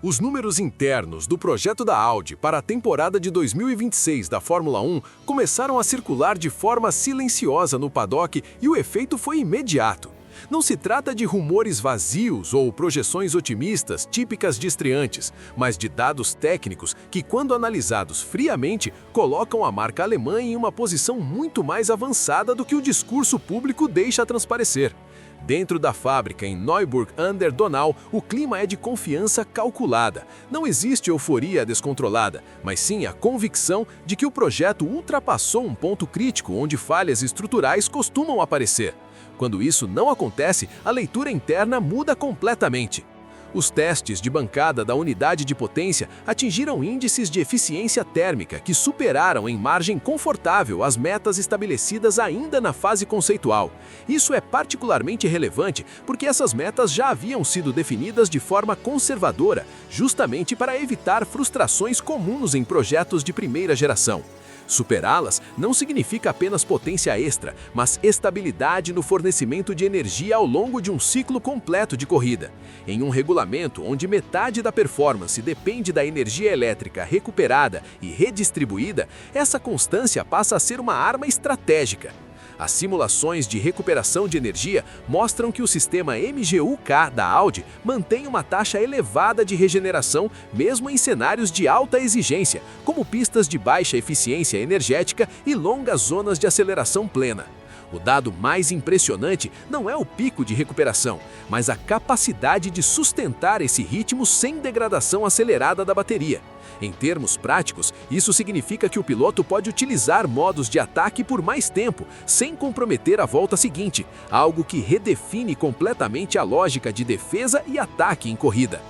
Os números internos do projeto da Audi para a temporada de 2026 da Fórmula 1 começaram a circular de forma silenciosa no paddock e o efeito foi imediato. Não se trata de rumores vazios ou projeções otimistas típicas de estreantes, mas de dados técnicos que, quando analisados friamente, colocam a marca alemã em uma posição muito mais avançada do que o discurso público deixa transparecer. Dentro da fábrica em Neuburg an der Donau, o clima é de confiança calculada. Não existe euforia descontrolada, mas sim a convicção de que o projeto ultrapassou um ponto crítico onde falhas estruturais costumam aparecer. Quando isso não acontece, a leitura interna muda completamente. Os testes de bancada da unidade de potência atingiram índices de eficiência térmica que superaram em margem confortável as metas estabelecidas ainda na fase conceitual. Isso é particularmente relevante porque essas metas já haviam sido definidas de forma conservadora, justamente para evitar frustrações comuns em projetos de primeira geração. Superá-las não significa apenas potência extra, mas estabilidade no fornecimento de energia ao longo de um ciclo completo de corrida. Em um regulamento onde metade da performance depende da energia elétrica recuperada e redistribuída, essa constância passa a ser uma arma estratégica. As simulações de recuperação de energia mostram que o sistema MGU-K da Audi mantém uma taxa elevada de regeneração mesmo em cenários de alta exigência, como pistas de baixa eficiência energética e longas zonas de aceleração plena. O dado mais impressionante não é o pico de recuperação, mas a capacidade de sustentar esse ritmo sem degradação acelerada da bateria. Em termos práticos, isso significa que o piloto pode utilizar modos de ataque por mais tempo, sem comprometer a volta seguinte, algo que redefine completamente a lógica de defesa e ataque em corrida.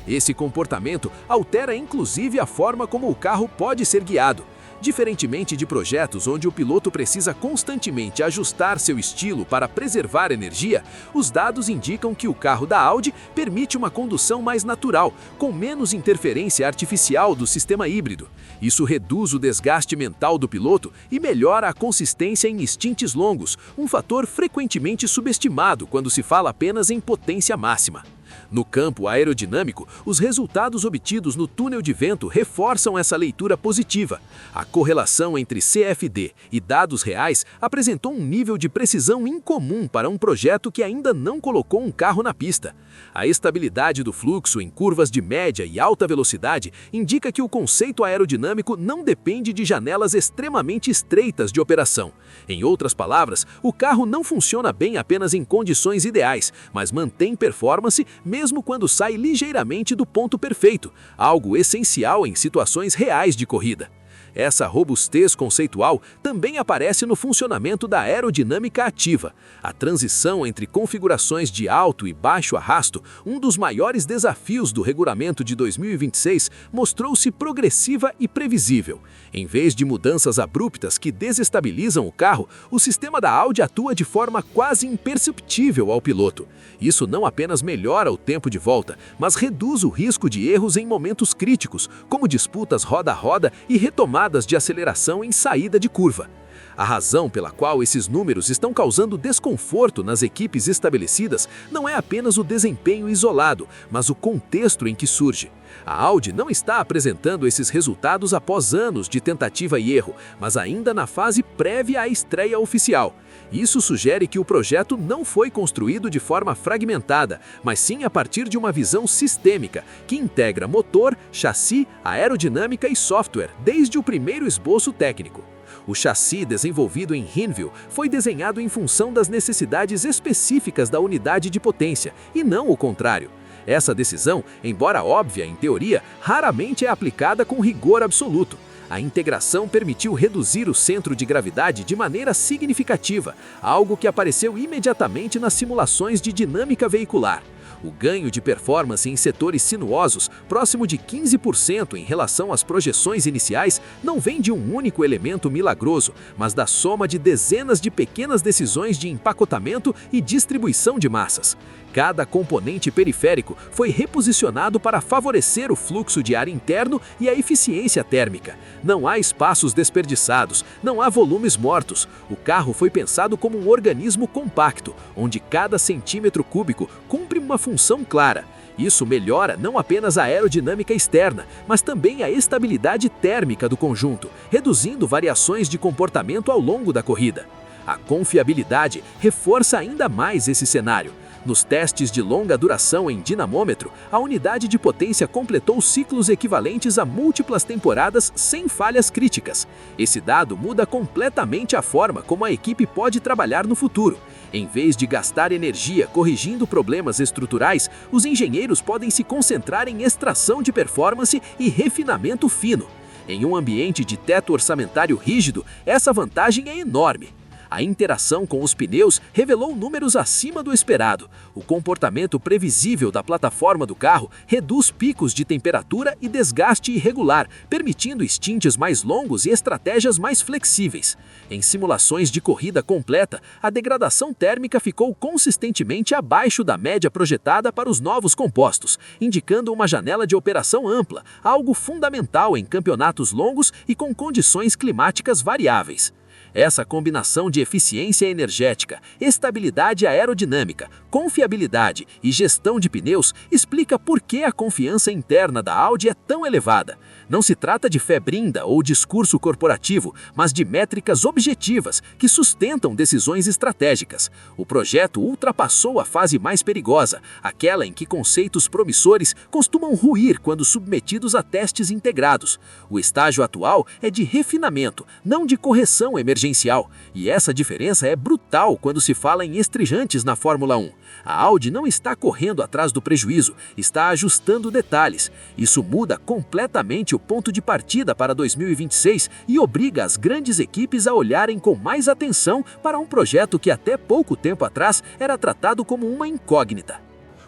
Esse comportamento altera inclusive a forma como o carro pode ser guiado. Diferentemente de projetos onde o piloto precisa constantemente ajustar seu estilo para preservar energia, os dados indicam que o carro da Audi permite uma condução mais natural, com menos interferência artificial do sistema híbrido. Isso reduz o desgaste mental do piloto e melhora a consistência em stints longos, um fator frequentemente subestimado quando se fala apenas em potência máxima. No campo aerodinâmico, os resultados obtidos no túnel de vento reforçam essa leitura positiva. A correlação entre CFD e dados reais apresentou um nível de precisão incomum para um projeto que ainda não colocou um carro na pista. A estabilidade do fluxo em curvas de média e alta velocidade indica que o conceito aerodinâmico não depende de janelas extremamente estreitas de operação. Em outras palavras, o carro não funciona bem apenas em condições ideais, mas mantém performance mesmo quando sai ligeiramente do ponto perfeito, algo essencial em situações reais de corrida. Essa robustez conceitual também aparece no funcionamento da aerodinâmica ativa. A transição entre configurações de alto e baixo arrasto, um dos maiores desafios do regulamento de 2026, mostrou-se progressiva e previsível. Em vez de mudanças abruptas que desestabilizam o carro, o sistema da Audi atua de forma quase imperceptível ao piloto. Isso não apenas melhora o tempo de volta, mas reduz o risco de erros em momentos críticos, como disputas roda a roda e retomadas de aceleração em saída de curva. A razão pela qual esses números estão causando desconforto nas equipes estabelecidas não é apenas o desempenho isolado, mas o contexto em que surge. A Audi não está apresentando esses resultados após anos de tentativa e erro, mas ainda na fase prévia à estreia oficial. Isso sugere que o projeto não foi construído de forma fragmentada, mas sim a partir de uma visão sistêmica, que integra motor, chassi, aerodinâmica e software, desde o primeiro esboço técnico. O chassi desenvolvido em Hinwil foi desenhado em função das necessidades específicas da unidade de potência, e não o contrário. Essa decisão, embora óbvia em teoria, raramente é aplicada com rigor absoluto. A integração permitiu reduzir o centro de gravidade de maneira significativa, algo que apareceu imediatamente nas simulações de dinâmica veicular. O ganho de performance em setores sinuosos, próximo de 15% em relação às projeções iniciais, não vem de um único elemento milagroso, mas da soma de dezenas de pequenas decisões de empacotamento e distribuição de massas. Cada componente periférico foi reposicionado para favorecer o fluxo de ar interno e a eficiência térmica. Não há espaços desperdiçados, não há volumes mortos. O carro foi pensado como um organismo compacto, onde cada centímetro cúbico cumpre uma função clara. Isso melhora não apenas a aerodinâmica externa, mas também a estabilidade térmica do conjunto, reduzindo variações de comportamento ao longo da corrida. A confiabilidade reforça ainda mais esse cenário. Nos testes de longa duração em dinamômetro, a unidade de potência completou ciclos equivalentes a múltiplas temporadas sem falhas críticas. Esse dado muda completamente a forma como a equipe pode trabalhar no futuro. Em vez de gastar energia corrigindo problemas estruturais, os engenheiros podem se concentrar em extração de performance e refinamento fino. Em um ambiente de teto orçamentário rígido, essa vantagem é enorme. A interação com os pneus revelou números acima do esperado. O comportamento previsível da plataforma do carro reduz picos de temperatura e desgaste irregular, permitindo stints mais longos e estratégias mais flexíveis. Em simulações de corrida completa, a degradação térmica ficou consistentemente abaixo da média projetada para os novos compostos, indicando uma janela de operação ampla, algo fundamental em campeonatos longos e com condições climáticas variáveis. Essa combinação de eficiência energética, estabilidade aerodinâmica, confiabilidade e gestão de pneus explica por que a confiança interna da Audi é tão elevada. Não se trata de febrinda ou discurso corporativo, mas de métricas objetivas que sustentam decisões estratégicas. O projeto ultrapassou a fase mais perigosa, aquela em que conceitos promissores costumam ruir quando submetidos a testes integrados. O estágio atual é de refinamento, não de correção emergencial, e essa diferença é brutal quando se fala em estrijantes na Fórmula 1. A Audi não está correndo atrás do prejuízo, está ajustando detalhes. Isso muda completamente o ponto de partida para 2026 e obriga as grandes equipes a olharem com mais atenção para um projeto que até pouco tempo atrás era tratado como uma incógnita.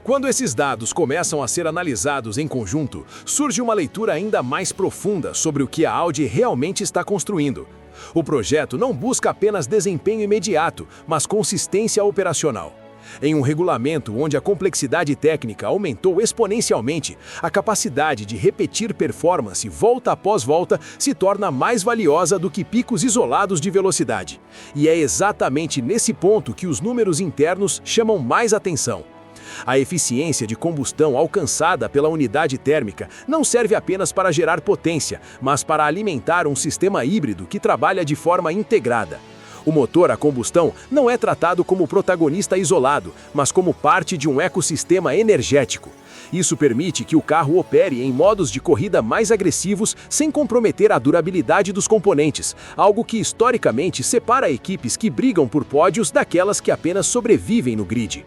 Quando esses dados começam a ser analisados em conjunto, surge uma leitura ainda mais profunda sobre o que a Audi realmente está construindo. O projeto não busca apenas desempenho imediato, mas consistência operacional. Em um regulamento onde a complexidade técnica aumentou exponencialmente, a capacidade de repetir performance volta após volta se torna mais valiosa do que picos isolados de velocidade. E é exatamente nesse ponto que os números internos chamam mais atenção. A eficiência de combustão alcançada pela unidade térmica não serve apenas para gerar potência, mas para alimentar um sistema híbrido que trabalha de forma integrada. O motor a combustão não é tratado como protagonista isolado, mas como parte de um ecossistema energético. Isso permite que o carro opere em modos de corrida mais agressivos sem comprometer a durabilidade dos componentes, algo que historicamente separa equipes que brigam por pódios daquelas que apenas sobrevivem no grid.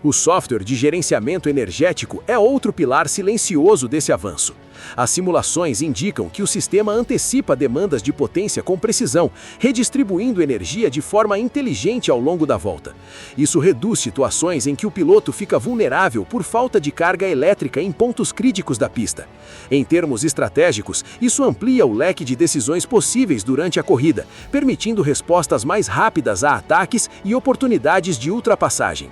O software de gerenciamento energético é outro pilar silencioso desse avanço. As simulações indicam que o sistema antecipa demandas de potência com precisão, redistribuindo energia de forma inteligente ao longo da volta. Isso reduz situações em que o piloto fica vulnerável por falta de carga elétrica em pontos críticos da pista. Em termos estratégicos, isso amplia o leque de decisões possíveis durante a corrida, permitindo respostas mais rápidas a ataques e oportunidades de ultrapassagem.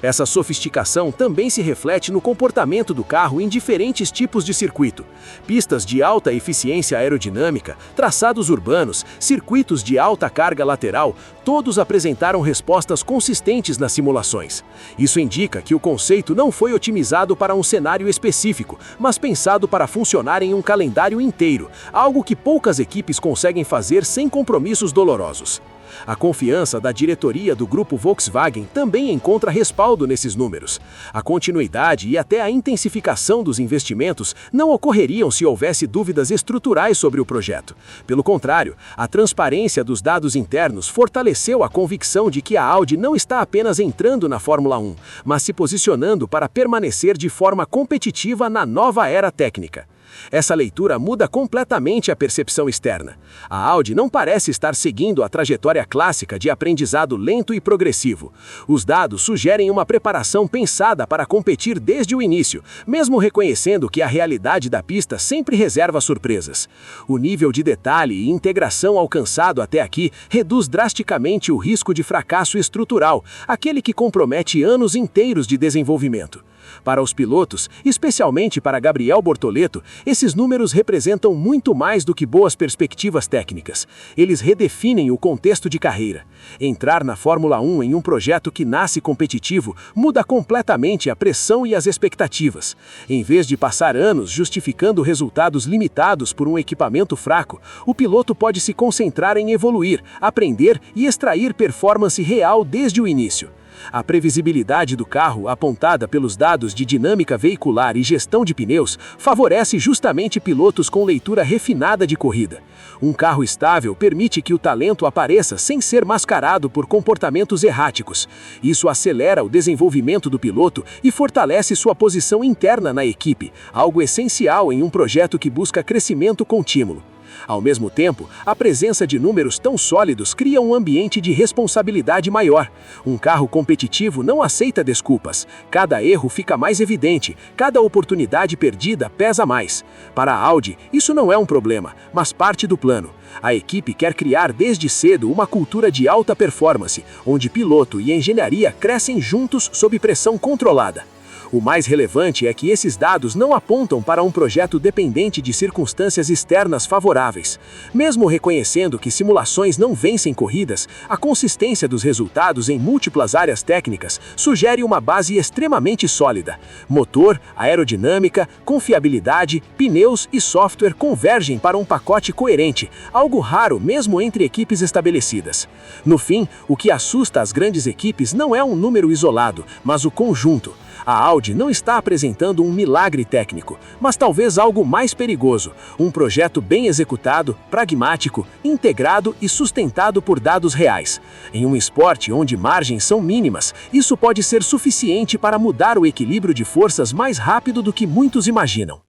Essa sofisticação também se reflete no comportamento do carro em diferentes tipos de circuito. Pistas de alta eficiência aerodinâmica, traçados urbanos, circuitos de alta carga lateral, todos apresentaram respostas consistentes nas simulações. Isso indica que o conceito não foi otimizado para um cenário específico, mas pensado para funcionar em um calendário inteiro, algo que poucas equipes conseguem fazer sem compromissos dolorosos. A confiança da diretoria do grupo Volkswagen também encontra respaldo nesses números. A continuidade e até a intensificação dos investimentos não ocorreriam se houvesse dúvidas estruturais sobre o projeto. Pelo contrário, a transparência dos dados internos fortaleceu a convicção de que a Audi não está apenas entrando na Fórmula 1, mas se posicionando para permanecer de forma competitiva na nova era técnica. Essa leitura muda completamente a percepção externa. A Audi não parece estar seguindo a trajetória clássica de aprendizado lento e progressivo. Os dados sugerem uma preparação pensada para competir desde o início, mesmo reconhecendo que a realidade da pista sempre reserva surpresas. O nível de detalhe e integração alcançado até aqui reduz drasticamente o risco de fracasso estrutural, aquele que compromete anos inteiros de desenvolvimento. Para os pilotos, especialmente para Gabriel Bortoleto, esses números representam muito mais do que boas perspectivas técnicas. Eles redefinem o contexto de carreira. Entrar na Fórmula 1 em um projeto que nasce competitivo muda completamente a pressão e as expectativas. Em vez de passar anos justificando resultados limitados por um equipamento fraco, o piloto pode se concentrar em evoluir, aprender e extrair performance real desde o início. A previsibilidade do carro, apontada pelos dados de dinâmica veicular e gestão de pneus, favorece justamente pilotos com leitura refinada de corrida. Um carro estável permite que o talento apareça sem ser mascarado por comportamentos erráticos. Isso acelera o desenvolvimento do piloto e fortalece sua posição interna na equipe, algo essencial em um projeto que busca crescimento contínuo. Ao mesmo tempo, a presença de números tão sólidos cria um ambiente de responsabilidade maior. Um carro competitivo não aceita desculpas. Cada erro fica mais evidente, cada oportunidade perdida pesa mais. Para a Audi, isso não é um problema, mas parte do plano. A equipe quer criar desde cedo uma cultura de alta performance, onde piloto e engenharia crescem juntos sob pressão controlada. O mais relevante é que esses dados não apontam para um projeto dependente de circunstâncias externas favoráveis. Mesmo reconhecendo que simulações não vencem corridas, a consistência dos resultados em múltiplas áreas técnicas sugere uma base extremamente sólida. Motor, aerodinâmica, confiabilidade, pneus e software convergem para um pacote coerente, algo raro mesmo entre equipes estabelecidas. No fim, o que assusta as grandes equipes não é um número isolado, mas o conjunto. A Audi não está apresentando um milagre técnico, mas talvez algo mais perigoso, um projeto bem executado, pragmático, integrado e sustentado por dados reais. Em um esporte onde margens são mínimas, isso pode ser suficiente para mudar o equilíbrio de forças mais rápido do que muitos imaginam.